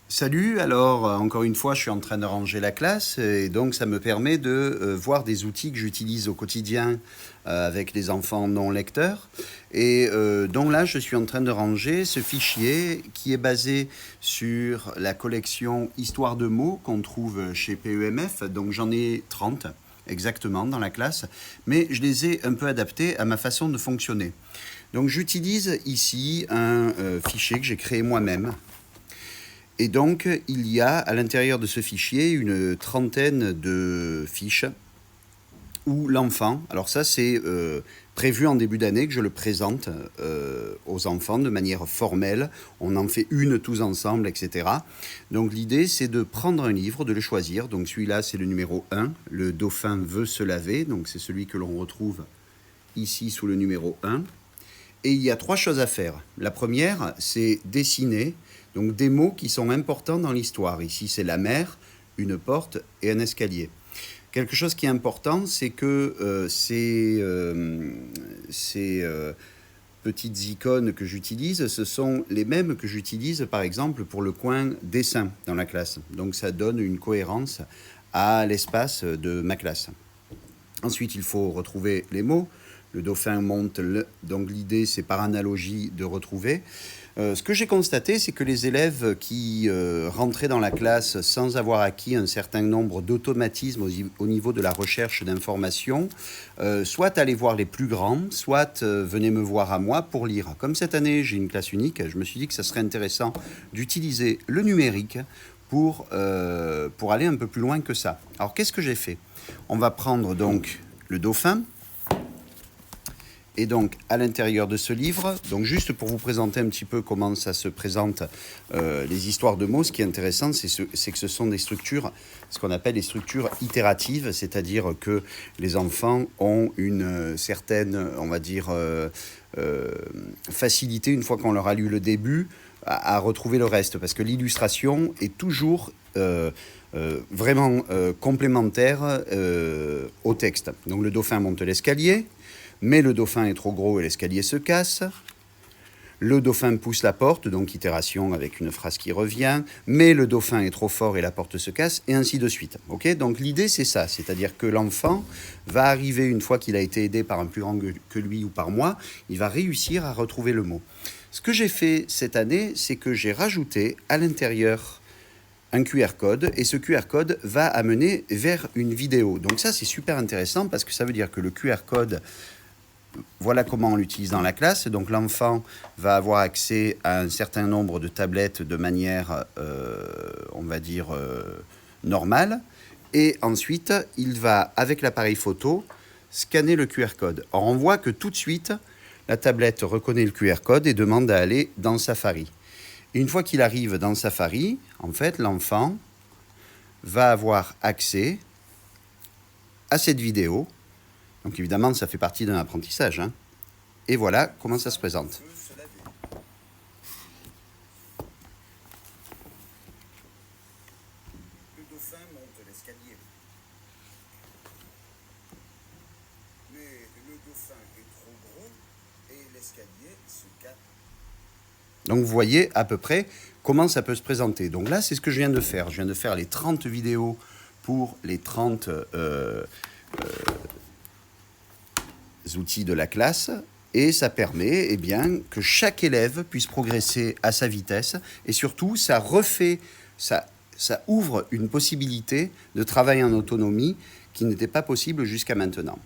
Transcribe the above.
Salut, alors encore une fois, je suis en train de ranger la classe et donc ça me permet de voir des outils que j'utilise au quotidien avec les enfants non lecteurs. Et donc là, je suis en train de ranger ce fichier qui est basé sur la collection Histoire de mots qu'on trouve chez PEMF. Donc j'en ai 30 exactement dans la classe, mais je les ai un peu adaptés à ma façon de fonctionner. Donc j'utilise ici un fichier que j'ai créé moi-même. Et donc, il y a à l'intérieur de ce fichier une trentaine de fiches où l'enfant, alors ça c'est prévu en début d'année que je le présente aux enfants de manière formelle, on en fait une tous ensemble, etc. Donc l'idée c'est de prendre un livre, de le choisir, donc celui-là c'est le numéro 1, le dauphin veut se laver, donc c'est celui que l'on retrouve ici sous le numéro 1. Et il y a trois choses à faire. La première, c'est dessiner donc des mots qui sont importants dans l'histoire. Ici, c'est la mer, une porte et un escalier. Quelque chose qui est important, c'est que ces petites icônes que j'utilise, ce sont les mêmes que j'utilise par exemple pour le coin dessin dans la classe. Donc ça donne une cohérence à l'espace de ma classe. Ensuite, il faut retrouver les mots. Le dauphin monte, donc l'idée c'est par analogie de retrouver. Ce que j'ai constaté, c'est que les élèves qui rentraient dans la classe sans avoir acquis un certain nombre d'automatismes au niveau de la recherche d'informations, soit allaient voir les plus grands, soit venaient me voir à moi pour lire. Comme cette année j'ai une classe unique, je me suis dit que ça serait intéressant d'utiliser le numérique pour aller un peu plus loin que ça. Alors qu'est-ce que j'ai fait? On va prendre donc le dauphin. Et donc, à l'intérieur de ce livre, donc juste pour vous présenter un petit peu comment ça se présente, les histoires de mots, ce qui est intéressant, c'est que ce sont des structures, ce qu'on appelle des structures itératives, c'est-à-dire que les enfants ont une certaine, on va dire, facilité, une fois qu'on leur a lu le début, à retrouver le reste, parce que l'illustration est toujours vraiment complémentaire au texte. Donc le dauphin monte l'escalier, mais le dauphin est trop gros et l'escalier se casse. Le dauphin pousse la porte, donc itération avec une phrase qui revient, mais le dauphin est trop fort et la porte se casse, et ainsi de suite. Okay, donc l'idée c'est ça, c'est-à-dire que l'enfant va arriver, une fois qu'il a été aidé par un plus grand que lui ou par moi, il va réussir à retrouver le mot. Ce que j'ai fait cette année, c'est que j'ai rajouté à l'intérieur un QR code, et ce QR code va amener vers une vidéo. Donc ça c'est super intéressant parce que ça veut dire que le QR code, voilà comment on l'utilise dans la classe. Donc l'enfant va avoir accès à un certain nombre de tablettes de manière, on va dire, normale. Et ensuite, il va, avec l'appareil photo, scanner le QR code. Or, on voit que tout de suite, la tablette reconnaît le QR code et demande à aller dans Safari. Et une fois qu'il arrive dans Safari, en fait, l'enfant va avoir accès à cette vidéo. Donc évidemment, ça fait partie d'un apprentissage. Hein. Et voilà comment ça se présente. Le dauphin monte l'escalier. Mais le dauphin est trop gros et l'escalier se casse. Donc vous voyez à peu près comment ça peut se présenter. Donc là, c'est ce que je viens de faire. Je viens de faire les 30 vidéos pour les 30 outils de la classe, et ça permet eh bien, que chaque élève puisse progresser à sa vitesse, et surtout ça ouvre une possibilité de travail en autonomie qui n'était pas possible jusqu'à maintenant.